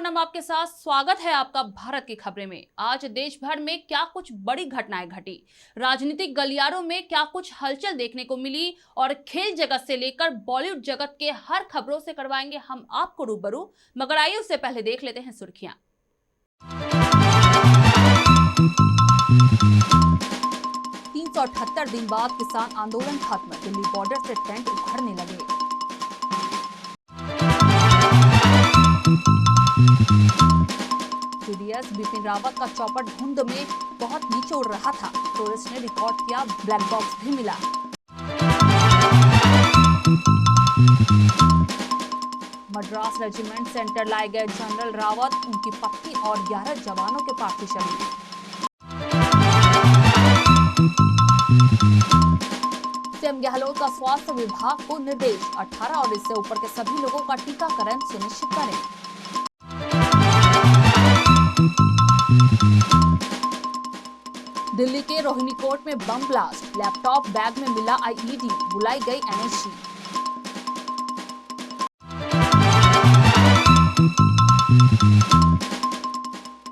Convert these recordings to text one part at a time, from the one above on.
पूनम आपके साथ स्वागत है आपका भारत की खबरें में। आज देश भर में क्या कुछ बड़ी घटनाएं घटी, राजनीतिक गलियारों में क्या कुछ हलचल देखने को मिली और खेल जगत से लेकर बॉलीवुड जगत के हर खबरों से करवाएंगे हम आपको रूबरू। मगर आइए उससे पहले देख लेते हैं सुर्खियां। 378 दिन बाद किसान आंदोलन खत्म, दिल्ली बॉर्डर से टेंट उखड़ने लगे। सीडीएस बिपिन रावत का चौपर धुंध में बहुत नीचे उड़ रहा था, टूरिस्ट ने रिकॉर्ड किया, ब्लैक बॉक्स भी मिला। मद्रास रेजिमेंट सेंटर लाए गए जनरल रावत, उनकी पत्नी और 11 जवानों के पार्थिव शरीर। सीएम गहलोत का स्वास्थ्य विभाग को निर्देश, 18 और इससे ऊपर के सभी लोगों का टीकाकरण सुनिश्चित करें। दिल्ली के रोहिणी कोर्ट में बम ब्लास्ट, लैपटॉप बैग में मिला आईईडी, बुलाई गई एनएसजी।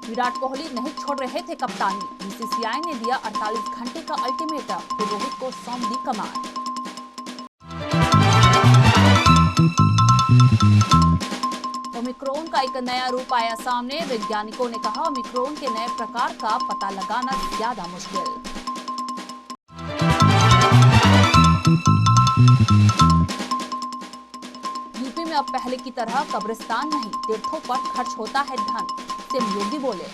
विराट कोहली नहीं छोड़ रहे थे कप्तानी, बीसीसीआई ने दिया 48 घंटे का अल्टीमेटम, फिर रोहित को सौंप दी कमान। ओमिक्रॉन का एक नया रूप आया सामने, वैज्ञानिकों ने कहा ओमिक्रॉन के नए प्रकार का पता लगाना ज्यादा मुश्किल। यूपी में अब पहले की तरह कब्रिस्तान नहीं, तीर्थों पर खर्च होता है धन, सीएम योगी बोले।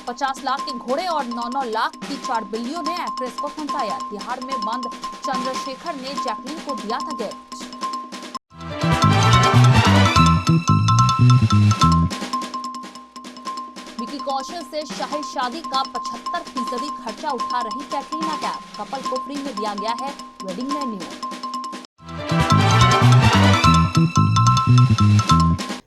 $50 लाख के घोड़े और 9-9 लाख की 4 बिल्लियों ने एक्ट्रेस को फंसाया, तिहाड़ में बंद चंद्रशेखर ने जैकलीन को दिया था गिफ्ट। विकी कौशल से शाही शादी का 75% खर्चा उठा रही कैटरीना कैफ, कपल को फ्री में दिया गया है वेडिंग मेन्यू।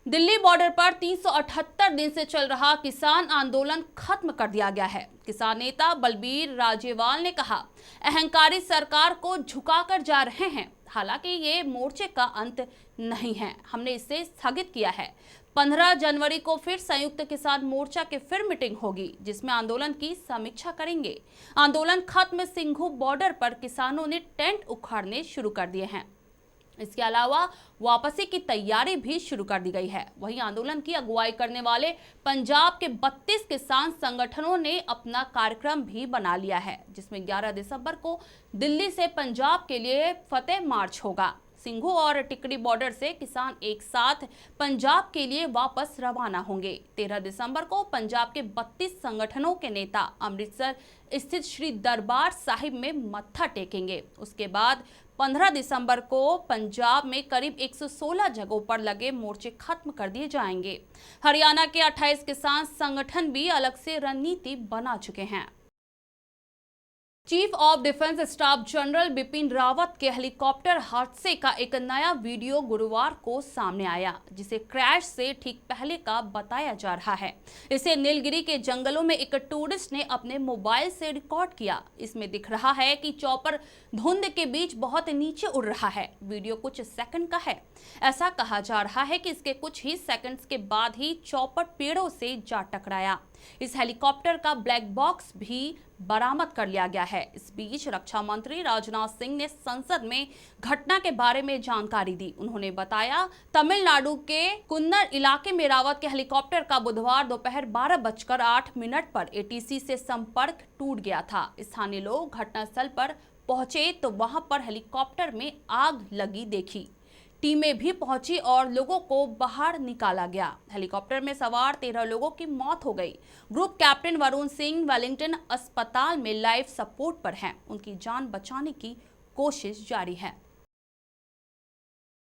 दिल्ली बॉर्डर पर 378 दिन से चल रहा किसान आंदोलन खत्म कर दिया गया है। किसान नेता बलबीर राजेवाल ने कहा, अहंकारी सरकार को झुकाकर जा रहे हैं, हालांकि ये मोर्चे का अंत नहीं है, हमने इसे स्थगित किया है। 15 जनवरी को फिर संयुक्त किसान मोर्चा की फिर मीटिंग होगी, जिसमें आंदोलन की समीक्षा करेंगे। आंदोलन खत्म, सिंघू बॉर्डर पर किसानों ने टेंट उखाड़ने शुरू कर दिए हैं। इसके अलावा वापसी की तैयारी भी शुरू कर दी गई है। वहीं आंदोलन की अगुवाई करने वाले पंजाब के 32 किसान संगठनों ने अपना कार्यक्रम भी बना लिया है, जिसमें 11 दिसंबर को दिल्ली से पंजाब के लिए फतेह मार्च होगा। सिंघू और टिकरी बॉर्डर से किसान एक साथ पंजाब के लिए वापस रवाना होंगे। 13 दिसंबर को पंजाब के 32 संगठनों के नेता अमृतसर स्थित श्री दरबार साहिब में मत्था टेकेंगे। उसके बाद 15 दिसंबर को पंजाब में करीब 116 जगहों पर लगे मोर्चे खत्म कर दिए जाएंगे। हरियाणा के 28 किसान संगठन भी अलग से रणनीति बना चुके हैं। Chief of defence staff general Bipin Rawat के हेलीकॉप्टर हादसे का एक नया वीडियो गुरुवार को सामने आया, जिसे क्रैश से ठीक पहले का बताया जा रहा है। इसे नीलगिरी के जंगलों में एक टूरिस्ट ने अपने मोबाइल से रिकॉर्ड किया। इसमें दिख रहा है कि चॉपर धुंध के बीच बहुत नीचे उड़ रहा है। वीडियो कुछ सेकंड का है। ऐसा कहा जा रहा है कि इसके कुछ ही सेकंड्स के बाद ही चॉपर पेड़ों से जा टकराया। इस हेलीकॉप्टर का ब्लैक बॉक्स भी बरामद कर लिया गया है। इस बीच रक्षा मंत्री राजनाथ सिंह ने संसद में घटना के बारे में जानकारी दी। उन्होंने बताया, तमिलनाडु के कुन्नर इलाके में रावत के हेलीकॉप्टर का बुधवार दोपहर 12:08 पर एटीसी से संपर्क टूट गया था। स्थानीय लोग घटनास्थल पर पहुंचे तो वहां पर हेलीकॉप्टर में आग लगी देखी। टीमें भी पहुंची और लोगों को बाहर निकाला गया। हेलीकॉप्टर में सवार 13 लोगों की मौत हो गई। Group captain Varun Singh Wellington अस्पताल में लाइफ सपोर्ट पर हैं। उनकी जान बचाने की कोशिश जारी है।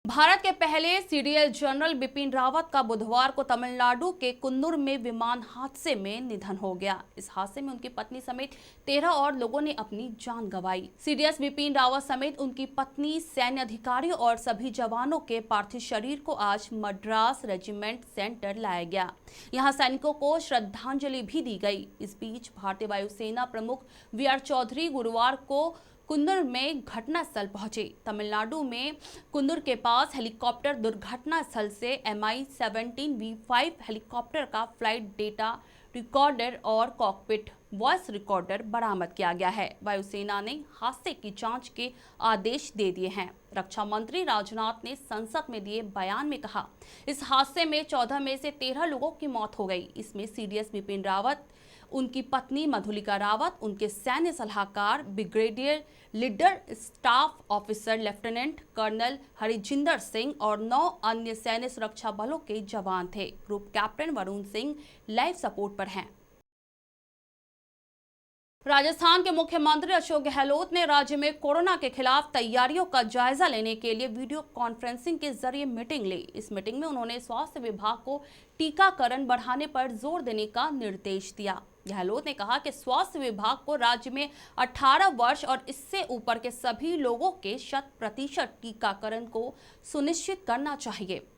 भारत के पहले सीडीएस जनरल बिपिन रावत का बुधवार को तमिलनाडु के कुन्नूर में विमान हादसे में निधन हो गया। इस हादसे में उनकी पत्नी समेत 13 और लोगों ने अपनी जान गंवाई। सीडीएस बिपिन रावत समेत उनकी पत्नी, सैन्य अधिकारियों और सभी जवानों के पार्थिव शरीर को आज मद्रास रेजिमेंट सेंटर लाया गया। यहां सैनिकों को श्रद्धांजलि भी दी गई। इस बीच भारतीय वायुसेना प्रमुख वी आर चौधरी गुरुवार को कुन्नूर में घटनास्थल पहुंचे। तमिलनाडु में कुन्नूर के पास हेलीकॉप्टर दुर्घटनास्थल से Mi-17V5 हेलीकॉप्टर का फ्लाइट डेटा रिकॉर्डर और कॉकपिट वॉइस रिकॉर्डर बरामद किया गया है। वायुसेना ने हादसे की जांच के आदेश दे दिए हैं। रक्षा मंत्री राजनाथ ने संसद में दिए बयान में कहा, इस हादसे में 14 में से 13 लोगों की मौत हो गई। इसमें सीडीएस बिपिन रावत, उनकी पत्नी मधुलिका रावत, उनके सैन्य सलाहकार brigadier Lidder staff officer lieutenant colonel Harjinder Singh और 9 अन्य सैन्य सुरक्षा बलों के जवान थे। Group captain Varun Singh life support पर हैं। राजस्थान के मुख्यमंत्री अशोक गहलोत ने राज्य में कोरोना के खिलाफ तैयारियों का जायजा लेने के लिए वीडियो कॉन्फ्रेंसिंग के जरिए मीटिंग ली। इस मीटिंग में उन्होंने स्वास्थ्य विभाग को टीकाकरण बढ़ाने पर जोर देने का निर्देश दिया। गहलोत ने कहा कि स्वास्थ्य विभाग को राज्य में 18 वर्ष और इससे ऊपर के सभी लोगों के 100% टीकाकरण को सुनिश्चित करना चाहिए।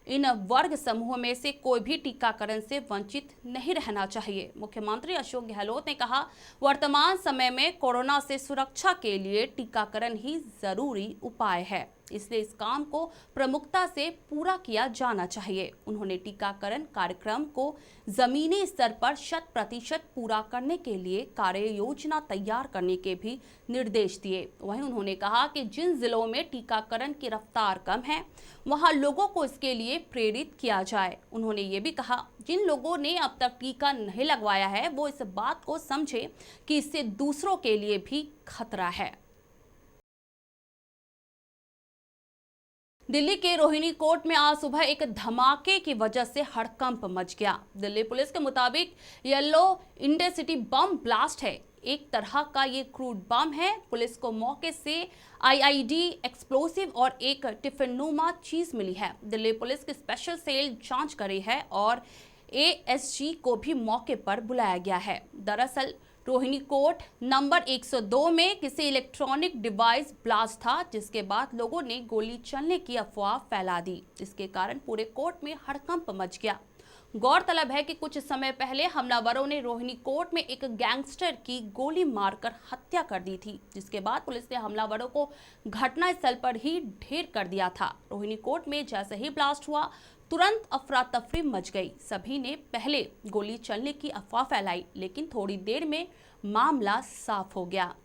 इन वर्ग समूह में से कोई भी टीकाकरण से वंचित नहीं रहना चाहिए। मुख्यमंत्री अशोक गहलोत ने कहा, वर्तमान समय में कोरोना से सुरक्षा के लिए टीकाकरण ही जरूरी उपाय है, इसलिए इस काम को प्रमुखता से पूरा किया जाना चाहिए। उन्होंने टीकाकरण कार्यक्रम को जमीनी स्तर पर 100% पूरा करने के लिए कार्य योजना तैयार करने के भी निर्देश दिए। वहीं उन्होंने कहा कि जिन जिलों में टीकाकरण की रफ्तार कम है, वहां लोगों को इसके लिए प्रेरित किया जाए। उन्होंने ये भी कहा, जिन लोगों ने अब तक टीका नहीं लगवाया है, वो इस बात को समझे कि इससे दूसरों के लिए भी खतरा है। दिल्ली के रोहिणी कोर्ट में आज सुबह एक धमाके की वजह से हड़कंप मच गया। दिल्ली पुलिस के मुताबिक येलो इंटेंसिटी बम ब्लास्ट है। एक तरह का ये क्रूड बम है। पुलिस को मौके से आईईडी, एक्सप्लोसिव और एक टिफिन-नुमा चीज मिली है। दिल्ली पुलिस की स्पेशल सेल जांच कर रही है और एएसजी को भी मौके पर बुलाया गया है। दरअसल रोहिणी कोर्ट नंबर 102 में किसी इलेक्ट्रॉनिक डिवाइस ब्लास्ट था, जिसके बाद लोगों ने गोली चलने की अफवाह फैला दी। इसके कारण पूरे कोर्ट में हड़कंप मच गया। गौरतलब है कि कुछ समय पहले हमलावरों ने रोहिणी कोर्ट में एक गैंगस्टर की गोली मारकर हत्या कर दी थी, जिसके बाद पुलिस ने हमलावरों को घटनास्थल पर ही ढेर कर दिया था। रोहिणी कोर्ट में जैसे ही ब्लास्ट हुआ, तुरंत अफरा तफरी मच गई। सभी ने पहले गोली चलने की अफवाह फैलाई, लेकिन थोड़ी देर में मामला साफ हो गया।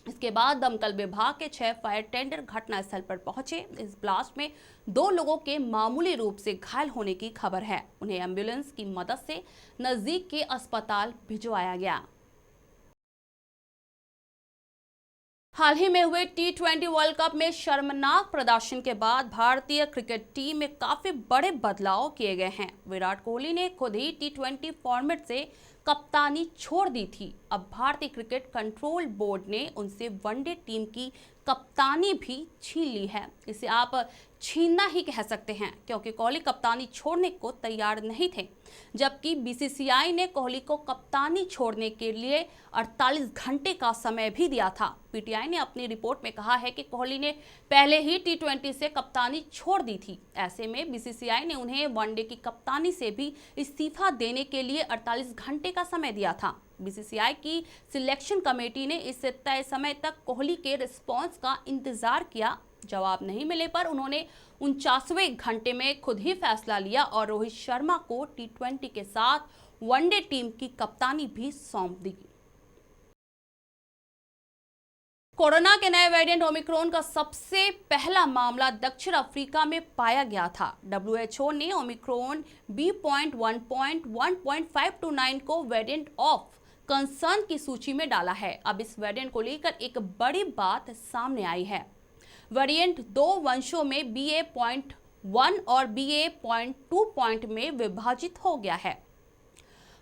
इसके बाद दमकल विभाग के 6 फायर टेंडर घटनास्थल पर पहुंचे। इस ब्लास्ट में 2 लोगों के मामूली रूप से घायल होने की खबर है। उन्हें एम्बुलेंस की मदद से नजदीक के अस्पताल भिजवाया गया। हाल ही में हुए T20 वर्ल्ड कप में शर्मनाक प्रदर्शन के बाद भारतीय क्रिकेट टीम में काफी बड़े बदलाव किए गए हैं। विराट कोहली ने खुद ही T20 फॉर्मेट से कप्तानी छोड़ दी थी। अब भारतीय क्रिकेट कंट्रोल बोर्ड ने उनसे वनडे टीम की कप्तानी भी छीन ली है। इसे आप छीनना ही कह सकते हैं, क्योंकि कोहली कप्तानी छोड़ने को तैयार नहीं थे, जबकि बीसीसीआई ने कोहली को कप्तानी छोड़ने के लिए 48 घंटे का समय भी दिया था। पीटीआई ने अपनी रिपोर्ट में कहा है कि कोहली ने पहले ही T20 से कप्तानी छोड़ दी थी। ऐसे में बीसीसीआई ने उन्हें वनडे की कप्तानी से भी इस्तीफा देने के लिए 48 घंटे का समय दिया था। बीसीसीआई की सिलेक्शन कमेटी ने इस तय समय तक कोहली के रिस्पॉन्स का इंतजार किया। जवाब नहीं मिले पर उन्होंने 49वें घंटे में खुद ही फैसला लिया और रोहित शर्मा को T20 के साथ वनडे टीम की कप्तानी भी सौंप दी। कोरोना के नए वेरिएंट ओमिक्रॉन का सबसे पहला मामला दक्षिण अफ्रीका में पाया गया था। WHO ने ओमिक्रॉन B.1.1.529 को वेरिएंट ऑफ कंसर्न की सूची में डाला है। अब इस वेरिएंट को लेकर एक बड़ी बात सामने आई है। वेरिएंट 2 वंशों में BA.1 और BA.2 में विभाजित हो गया है।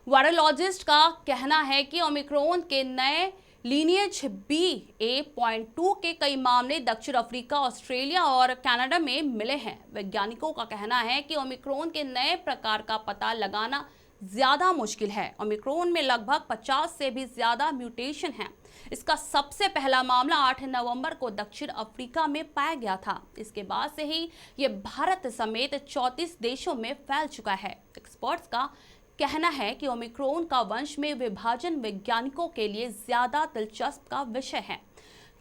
वायरोलॉजिस्ट का कहना है कि ओमिक्रॉन के नए लीनियज BA.2 के कई मामले दक्षिण अफ्रीका, ऑस्ट्रेलिया और कनाडा में मिले हैं। वैज्ञानिकों का कहना है कि ओमिक्रॉन के नए प्रकार का पता लगाना ज्यादा मुश्किल है। ओमिक्रॉन में लगभग 50 से भी ज्यादा म्यूटेशन हैं। इसका सबसे पहला मामला 8 नवंबर को दक्षिण अफ्रीका में पाया गया था। इसके बाद से ही ये भारत समेत 34 देशों में फैल चुका है। एक्सपर्ट्स का कहना है कि ओमिक्रॉन का वंश में विभाजन वैज्ञानिकों के लिए ज्यादा दिलचस्प का विषय है,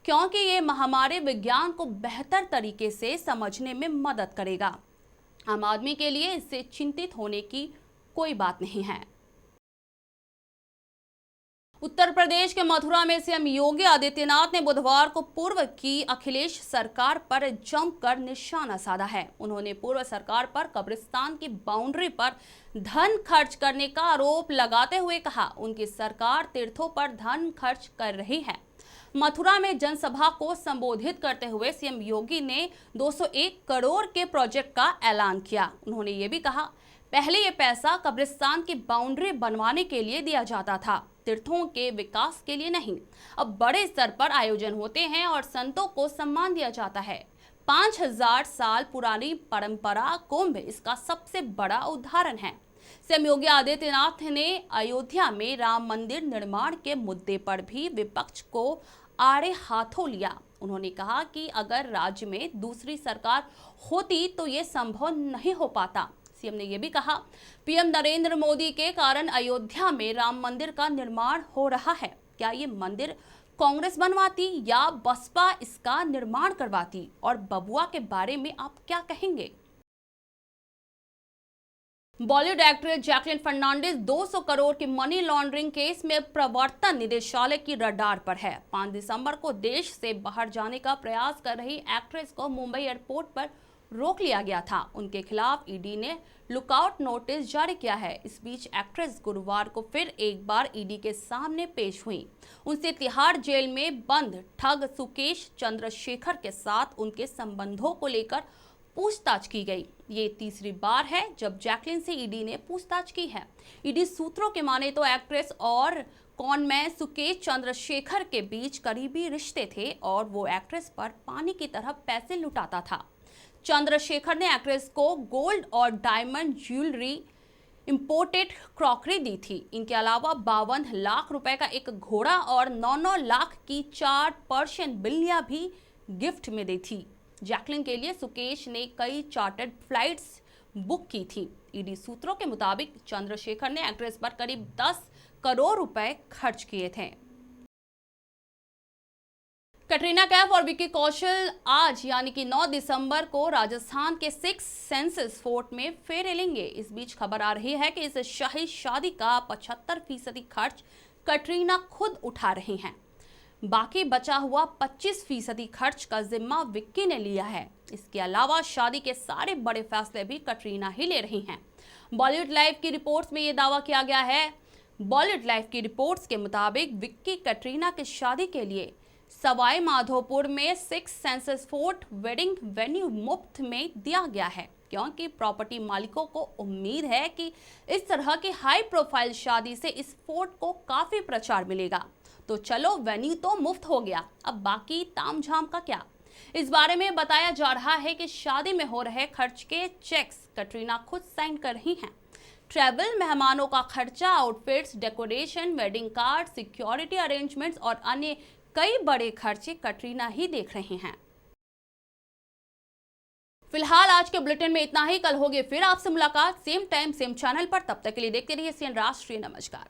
क्योंकि ये महामारी विज्ञान को बेहतर तरीके से समझने में मदद करेगा। आम आदमी के लिए इससे चिंतित होने की कोई बात नहीं है। उत्तर प्रदेश के मथुरा में सीएम योगी आदित्यनाथ ने बुधवार को पूर्व की अखिलेश सरकार पर जमकर निशाना साधा है। उन्होंने पूर्व सरकार पर कब्रिस्तान की बाउंड्री पर धन खर्च करने का आरोप लगाते हुए कहा, उनकी सरकार तीर्थों पर धन खर्च कर रही है। मथुरा में जनसभा को संबोधित करते हुए सीएम योगी ने 201 करोड़ के प्रोजेक्ट का ऐलान किया। उन्होंने ये भी कहा, पहले ये पैसा कब्रिस्तान की बाउंड्री बनवाने के लिए दिया जाता था, तीर्थों के विकास के लिए नहीं। अब बड़े स्तर पर आयोजन होते हैं और संतों को सम्मान दिया जाता है। 5000 साल पुरानी परंपरा कुंभ इसका सबसे बड़ा उदाहरण है। सीएम योगी आदित्यनाथ ने अयोध्या में राम मंदिर निर्माण के मुद्दे पर भी विपक्ष को आड़े हाथों लिया। उन्होंने कहा कि अगर राज्य में दूसरी सरकार होती तो ये संभव नहीं हो पाता। सीएम ने यह भी कहा, पीएम नरेंद्र मोदी के कारण अयोध्या में राम मंदिर का निर्माण हो रहा है। क्या ये मंदिर कांग्रेस बनवाती या बसपा इसका निर्माण करवाती? और बबुआ के बारे में आप क्या कहेंगे? बॉलीवुड एक्ट्रेस जैकलिन फर्नांडिस 200 करोड़ के मनी लॉन्ड्रिंग केस में प्रवर्तन निदेशालय की रडार पर है। 5 दिसंबर को देश से बाहर जाने का प्रयास कर रही एक्ट्रेस को मुंबई एयरपोर्ट पर रोक लिया गया था। उनके खिलाफ ईडी ने लुकआउट नोटिस जारी किया है। इस बीच एक्ट्रेस गुरुवार को फिर एक बार ईडी के सामने पेश हुई। उनसे तिहाड़ जेल में बंद ठग सुकेश चंद्रशेखर के साथ उनके संबंधों को लेकर पूछताछ की गई। ये तीसरी बार है जब जैकलिन से ईडी ने पूछताछ की है। ईडी सूत्रों के माने तो एक्ट्रेस और कॉनमैन सुकेश चंद्रशेखर के बीच करीबी रिश्ते थे और वो एक्ट्रेस पर पानी की तरह पैसे लुटाता था। चंद्रशेखर ने एक्ट्रेस को गोल्ड और डायमंड ज्वेलरी, इंपोर्टेड क्रॉकरी दी थी। इनके अलावा 52 लाख रुपए का एक घोड़ा और 9-9 लाख की 4 पर्शियन बिल्लियां भी गिफ्ट में दी थी। जैकलिन के लिए सुकेश ने कई चार्टर्ड फ्लाइट्स बुक की थी। ईडी सूत्रों के मुताबिक चंद्रशेखर ने एक्ट्रेस पर करीब 10 करोड़ रुपए खर्च किए थे। कटरीना कैफ और विक्की कौशल आज यानी कि 9 दिसंबर को राजस्थान के 6 सेंसेस फोर्ट में फेरे लेंगे। इस बीच खबर आ रही है कि इस शाही शादी का 75% खर्च कटरीना खुद उठा रही हैं। बाकी बचा हुआ 25% खर्च का जिम्मा विक्की ने लिया है। इसके अलावा शादी के सारे बड़े फैसले भी कटरीना ही ले रही हैं। बॉलीवुड लाइव की रिपोर्ट्स में ये दावा किया गया है। बॉलीवुड लाइव की रिपोर्ट्स के मुताबिक विक्की कटरीना की शादी के लिए सवाई माधोपुर में 6 सेंसेस फोर्ट वेडिंग वेन्यू मुफ्त में दिया गया है, क्योंकि प्रॉपर्टी मालिकों को उम्मीद है कि इस तरह की हाई प्रोफाइल शादी से इस फोर्ट को काफी प्रचार मिलेगा। तो चलो, वेन्यू तो मुफ्त हो गया, अब बाकी तामझाम का क्या? इस बारे में बताया जा रहा है कि शादी में हो रहे खर्च के चेक्स कटरीना खुद साइन कर रही हैं। ट्रैवल, मेहमानों का खर्चा, outfits, decoration, wedding card, security arrangements और अन्य कई बड़े खर्चे कटरीना ही देख रहे हैं। फिलहाल आज के बुलेटिन में इतना ही। कल होगी फिर आपसे मुलाकात, सेम टाइम सेम चैनल पर। तब तक के लिए देखते रहिए सीएन राष्ट्रीय। नमस्कार।